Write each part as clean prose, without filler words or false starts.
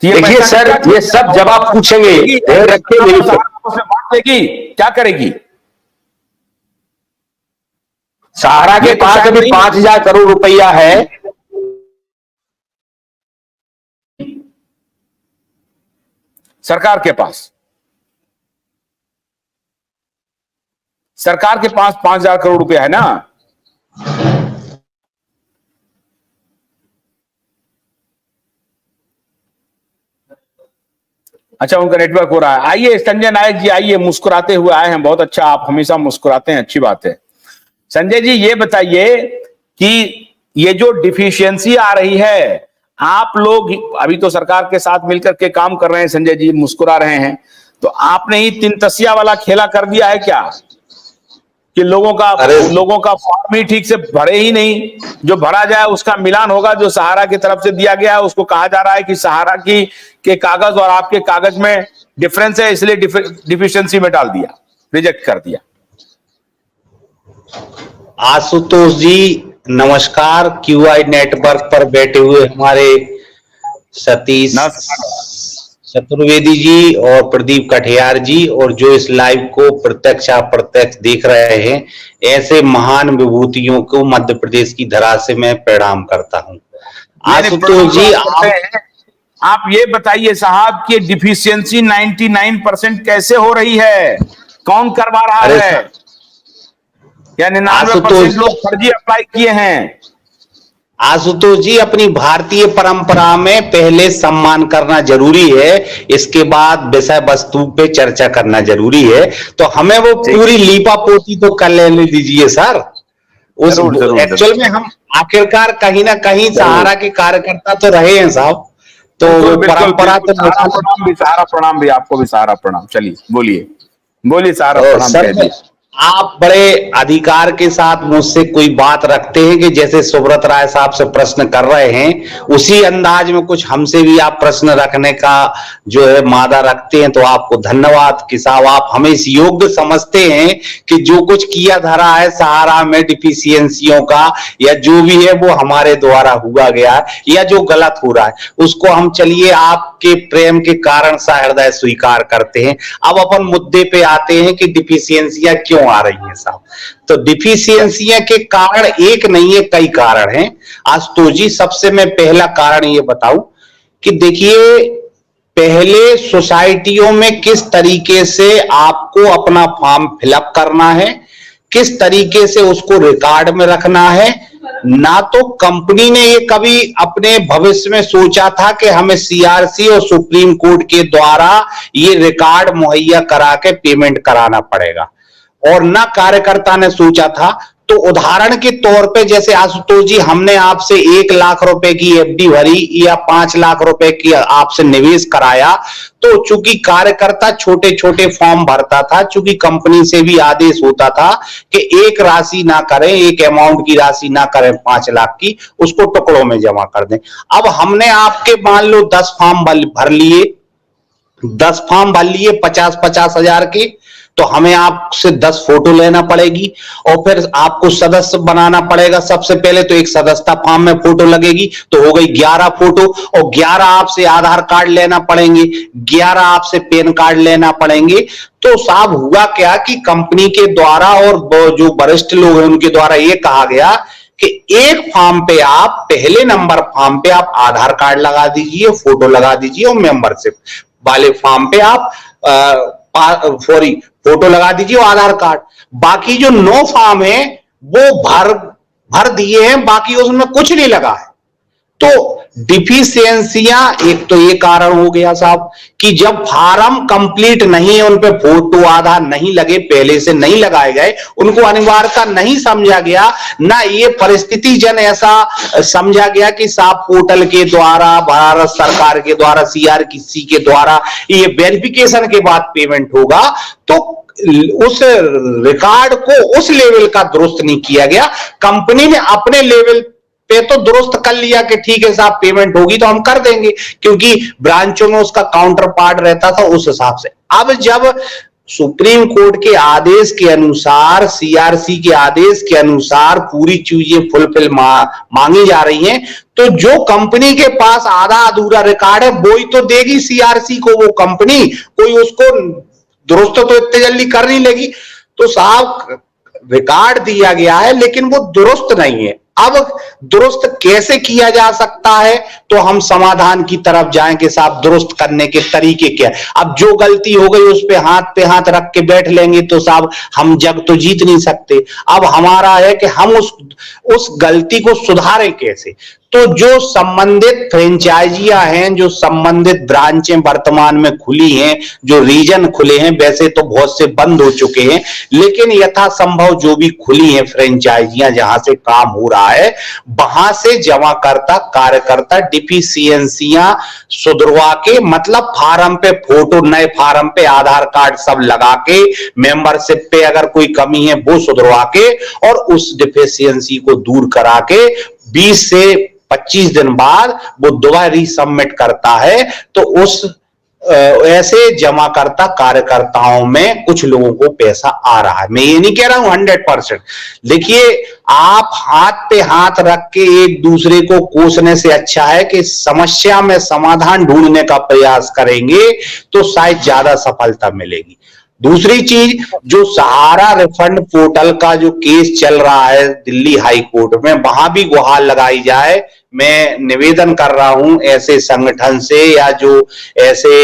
देखिए सर, ये सब जब आप पूछेंगे रखिए मेरी बांट देगी, क्या करेगी? सहारा के पास अभी 5,000 करोड़ रुपया है। सरकार के पास 5,000 करोड़ रुपया है ना। अच्छा, उनका नेटवर्क हो रहा है। आइए संजय नायक जी, आइए, मुस्कुराते हुए आए हैं, बहुत अच्छा, आप हमेशा मुस्कुराते हैं, अच्छी बात है। संजय जी ये बताइए कि ये जो डिफिशियंसी आ रही है, आप लोग अभी तो सरकार के साथ मिलकर के काम कर रहे हैं, संजय जी मुस्कुरा रहे हैं, तो आपने ही 3 तसिया वाला खेला कर दिया है क्या कि लोगों का फॉर्म ही ठीक से भरे ही नहीं, जो भरा जाए उसका मिलान होगा, जो सहारा की तरफ से दिया गया है उसको कहा जा रहा है कि सहारा के कागज और आपके कागज में डिफरेंस है, इसलिए डिफिशियंसी में डाल दिया, रिजेक्ट कर दिया। आशुतोष जी नमस्कार। क्यूआई नेटवर्क पर बैठे हुए हमारे सतीश चतुर्वेदी जी और प्रदीप कटियार जी, और जो इस लाइव को प्रत्यक्ष अप्रत्यक्ष देख रहे हैं, ऐसे महान विभूतियों को मध्य प्रदेश की धरा से मैं प्रणाम करता हूं। आशुतोष जी आप ये बताइए साहब कि डिफिशियंसी 99% कैसे हो रही है, कौन करवा रहा है? या 99% लोग फर्जी अप्लाई किए हैं? आशुतोष जी, अपनी भारतीय परंपरा में पहले सम्मान करना जरूरी है, इसके बाद विषय वस्तु पे चर्चा करना जरूरी है। तो हमें वो पूरी लीपा पोती तो कर लेने दीजिए सर। उस एक्चुअल में हम आखिरकार कहीं ना कहीं सहारा के कार्यकर्ता तो रहे हैं साहब, तो परंपरा तो सहारा प्रणाम भी, आपको भी सहारा प्रणाम। चलिए बोलिए सहारा प्रणाम कह दिए। आप बड़े अधिकार के साथ मुझसे कोई बात रखते हैं कि जैसे सुब्रत राय साहब से प्रश्न कर रहे हैं, उसी अंदाज में कुछ हमसे भी आप प्रश्न रखने का जो है मादा रखते हैं, तो आपको धन्यवाद कि साहब आप हमें इस योग्य समझते हैं कि जो कुछ किया धरा है सहारा में डिफिशियंसियों का, या जो भी है वो हमारे द्वारा हुआ गया है, या जो गलत हो रहा है उसको हम चलिए आपके प्रेम के कारण सहृदय स्वीकार करते हैं। अब अपन मुद्दे पे आते हैं कि डिफिशियंसियां क्यों आ रही है साहब। तो डिफिशियंसियां के कारण एक नहीं है, कई कारण हैं। आशुतोष जी, सबसे मैं पहला कारण ये बताऊं कि देखिए, पहले सोसाइटियों में किस तरीके से आपको अपना फॉर्म फिलअप करना है, किस तरीके से उसको रिकॉर्ड में रखना है, ना तो कंपनी ने ये कभी अपने भविष्य में सोचा था कि हमें सीआरसी और सुप्रीम कोर्ट के द्वारा ये रिकॉर्ड मुहैया करा के पेमेंट कराना पड़ेगा, और ना कार्यकर्ता ने सोचा था। तो उदाहरण के तौर पे जैसे आशुतोष जी, हमने आपसे 1 लाख रुपए की एफडी भरी या 5 लाख रुपए की आपसे निवेश कराया, तो चूंकि कार्यकर्ता छोटे छोटे फॉर्म भरता था, चूंकि कंपनी से भी आदेश होता था कि एक राशि ना करें, एक अमाउंट की राशि ना करें 5 लाख की, उसको टुकड़ों में जमा कर दें। अब हमने आपके मान लो 10 फॉर्म भर लिए, 10 फॉर्म भर लिए 50-50 हजार के, तो हमें आपसे 10 फोटो लेना पड़ेगी, और फिर आपको सदस्य बनाना पड़ेगा। सबसे पहले तो एक सदस्यता फॉर्म में फोटो लगेगी, तो हो गई 11 फोटो, और 11 आपसे आधार कार्ड लेना पड़ेंगे, 11 आपसे पैन कार्ड लेना पड़ेंगे। तो साहब हुआ क्या कि कंपनी के द्वारा और जो वरिष्ठ लोग हैं उनके द्वारा ये कहा गया कि एक फॉर्म पे आप, पहले नंबर फॉर्म पे आप आधार कार्ड लगा दीजिए, फोटो लगा दीजिए, और मेंबरशिप वाले फॉर्म पे आप फोटो लगा दीजिए और आधार कार्ड। बाकी जो 9 फॉर्म है वो भर दिए हैं, बाकी उसमें कुछ नहीं लगा है। तो डिफिशियंसियां एक तो ये कारण हो गया साहब कि जब फार्म कंप्लीट नहीं है, उन पे फोटो आधार नहीं लगे, पहले से नहीं लगाए गए, उनको अनिवार्यता नहीं समझा गया, ना ये परिस्थिति जन ऐसा समझा गया कि साहब पोर्टल के द्वारा, भारत सरकार के द्वारा, सीआरसी के द्वारा ये वेरिफिकेशन के बाद पेमेंट होगा। तो उस रिकॉर्ड को उस लेवल का दुरुस्त नहीं किया गया। कंपनी ने अपने लेवल पे तो दुरुस्त कर लिया कि ठीक है साहब पेमेंट होगी तो हम कर देंगे, क्योंकि ब्रांचों में उसका काउंटर पार्ट रहता था उस हिसाब से। अब जब सुप्रीम कोर्ट के आदेश के अनुसार, सीआरसी के आदेश के अनुसार पूरी चीजें फुलफिल मांगी जा रही हैं, तो जो कंपनी के पास आधा अधूरा रिकॉर्ड है वो ही तो देगी सीआरसी को वो कंपनी, कोई उसको दुरुस्त तो इतने जल्दी कर नहीं लेगी। तो साहब रिकॉर्ड दिया गया है लेकिन वो दुरुस्त नहीं है। अब दुरुस्त कैसे किया जा सकता है, तो हम समाधान की तरफ जाएंगे साहब। दुरुस्त करने के तरीके क्या है? अब जो गलती हो गई उस पे हाथ रख के बैठ लेंगे तो साहब हम जग तो जीत नहीं सकते। अब हमारा है कि हम उस गलती को सुधारें कैसे। तो जो संबंधित फ्रेंचाइजियां हैं, जो संबंधित ब्रांचें वर्तमान में खुली हैं, जो रीजन खुले हैं, वैसे तो बहुत से बंद हो चुके हैं, लेकिन यथासंभव जो भी खुली हैं फ्रेंचाइजियां जहां से काम हो रहा है, वहां से जमाकर्ता कार्यकर्ता डिफिशियंसियां सुधरवा के, मतलब फार्म पे फोटो, नए फार्म पे आधार कार्ड सब लगा के, मेंबरशिप पे अगर कोई कमी है वो सुधरवा के और उस डिफिशियंसी को दूर करा के 20 से 25 दिन बाद वो दोबारा रीसबमिट करता है। तो उस ऐसे जमाकर्ता कार्यकर्ताओं में कुछ लोगों को पैसा आ रहा है। मैं ये नहीं कह रहा हूं 100%। देखिए, आप हाथ पे हाथ रख के एक दूसरे को कोसने से अच्छा है कि समस्या में समाधान ढूंढने का प्रयास करेंगे तो शायद ज्यादा सफलता मिलेगी। दूसरी चीज, जो सहारा रिफंड पोर्टल का जो केस चल रहा है दिल्ली हाई कोर्ट में, वहां भी गुहार लगाई जाए। मैं निवेदन कर रहा हूं ऐसे संगठन से या जो ऐसे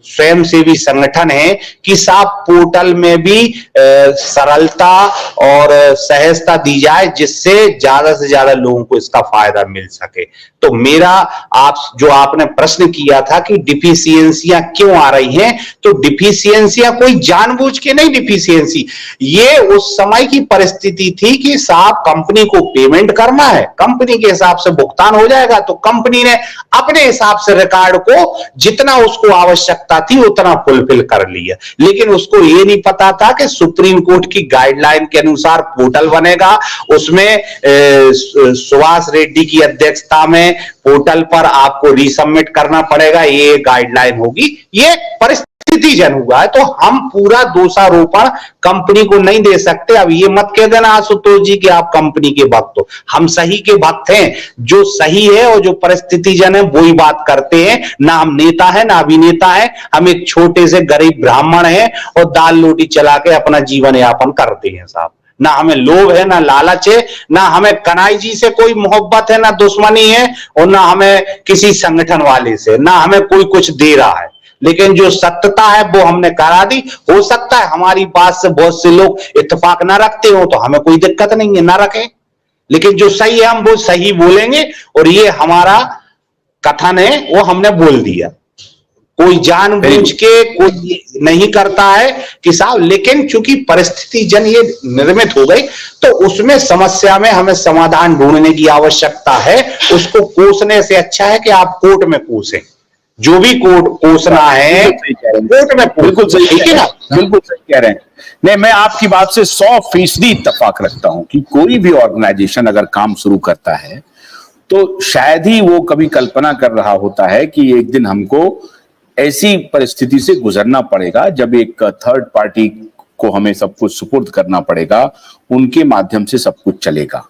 स्वयंसेवी संगठन है कि साहब पोर्टल में भी सरलता और सहजता दी जाए, जिससे ज्यादा से ज्यादा लोगों को इसका फायदा मिल सके। तो मेरा आपने प्रश्न किया था कि डिफिशियंसियां क्यों आ रही हैं, तो डिफिशियंसियां कोई जानबूझ के नहीं डिफिशियंसी, ये उस समय की परिस्थिति थी कि साहब कंपनी को पेमेंट करना है, कंपनी के हिसाब से भुगतान हो जाएगा, तो कंपनी ने अपने हिसाब से रिकॉर्ड को जितना उसको आवश्यकता थी उतना फुलफिल कर लिया। लेकिन उसको ये नहीं पता था कि सुप्रीम कोर्ट की गाइडलाइन के अनुसार पोर्टल बनेगा, उसमें सुभाष रेड्डी की अध्यक्षता में पोर्टल पर आपको रीसबमिट करना पड़ेगा, ये गाइडलाइन होगी। ये परिस्थिति जन हुआ है, तो हम पूरा दोषारोपण कंपनी को नहीं दे सकते। अब ये मत कह देना आशुतोष जी कि आप कंपनी के भक्त हो, हम सही के भक्त हैं। जो सही है और जो परिस्थिति जन है वही बात करते हैं। ना हम नेता है ना अभिनेता है, हम एक छोटे से गरीब ब्राह्मण हैं और दाल रोटी चला के अपना जीवन यापन करते हैं साहब। ना हमें लोभ है, ना लालच है, ना हमें कनाई जी से कोई मोहब्बत है, ना दुश्मनी है, और ना हमें किसी संगठन वाले से, ना हमें कोई कुछ दे रहा है। लेकिन जो सत्यता है वो हमने करा दी। हो सकता है हमारी बात से बहुत से लोग इत्तेफाक ना रखते हो, तो हमें कोई दिक्कत नहीं है, ना रखें, लेकिन जो सही है हम वो सही बोलेंगे। और ये हमारा कथन है, वो हमने बोल दिया। कोई जानबूझ के कोई नहीं करता है कि साहब, लेकिन चूंकि परिस्थिति जन ये निर्मित हो गई, तो उसमें समस्या में हमें समाधान ढूंढने की आवश्यकता है। उसको कोसने से अच्छा है कि आप कोर्ट में कोसें, जो भी कोर्ट कोसना है कोर्ट में। बिल्कुल सही, ठीक है ना, बिल्कुल सही कह रहे हैं। नहीं, मैं आपकी बात से 100% इत्तेफाक रखता हूं कि कोई भी ऑर्गेनाइजेशन अगर काम शुरू करता है तो शायद ही वो कभी कल्पना कर रहा होता है कि एक दिन हमको ऐसी परिस्थिति से गुजरना पड़ेगा जब एक थर्ड पार्टी को हमें सब कुछ सुपुर्द करना पड़ेगा, उनके माध्यम से सब कुछ चलेगा।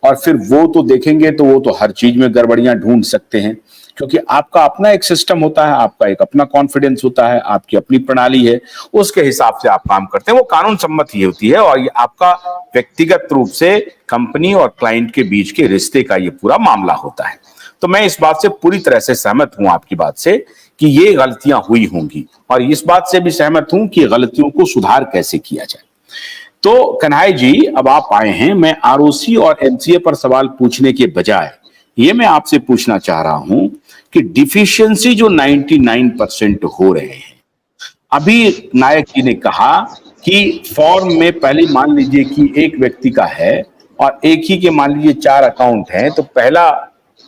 और फिर वो तो देखेंगे तो वो तो हर चीज में गड़बड़ियां ढूंढ सकते हैं, क्योंकि आपका अपना एक सिस्टम होता है, आपका एक अपना कॉन्फिडेंस होता है, आपकी अपनी प्रणाली है, उसके हिसाब से आप काम करते हैं, वो कानून सम्मत ही होती है। और ये आपका व्यक्तिगत रूप से कंपनी और क्लाइंट के बीच के रिश्ते का ये पूरा मामला होता है। तो मैं इस बात से पूरी तरह से सहमत हूं आपकी बात से कि ये गलतियां हुई होंगी, और इस बात से भी सहमत हूं कि गलतियों को सुधार कैसे किया जाए। तो कन्हैया जी, अब आप आए हैं, मैं आरओसी और एमसीए पर सवाल पूछने के बजाय ये मैं आपसे पूछना चाह रहा हूं कि डिफिशियंसी जो 99% हो रहे हैं, अभी नायक जी ने कहा कि फॉर्म में पहले मान लीजिए कि एक व्यक्ति का है और एक ही के मान लीजिए 4 अकाउंट हैं, तो पहला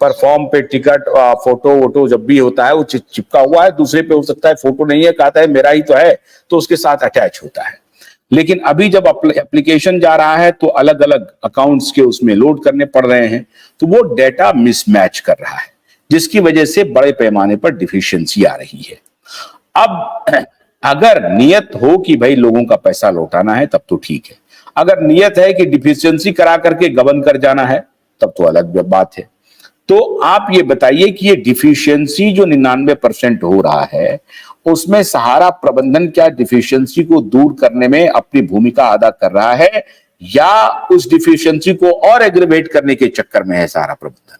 पर फॉर्म पे टिकट फोटो वोटो जब भी होता है वो चिपका हुआ है, दूसरे पे हो सकता है फोटो नहीं है, कहता है मेरा ही तो है, तो उसके साथ अटैच होता है। लेकिन अभी जब एप्लीकेशन जा रहा है तो अलग अलग अकाउंट्स के उसमें लोड करने पड़ रहे हैं, तो वो डेटा मिसमैच कर रहा है, जिसकी वजह से बड़े पैमाने पर डिफिशियंसी आ रही है। अब अगर नियत हो कि भाई लोगों का पैसा लौटाना है तब तो ठीक है, अगर नियत है कि डिफिशियंसी करा करके गबन कर जाना है तब तो अलग बात है। तो आप ये बताइए कि ये डिफिशियंसी जो 99% हो रहा है उसमें सहारा प्रबंधन क्या डिफिशियंसी को दूर करने में अपनी भूमिका अदा कर रहा है या उस डिफिशियंसी को और एग्रीवेट करने के चक्कर में है सहारा प्रबंधन?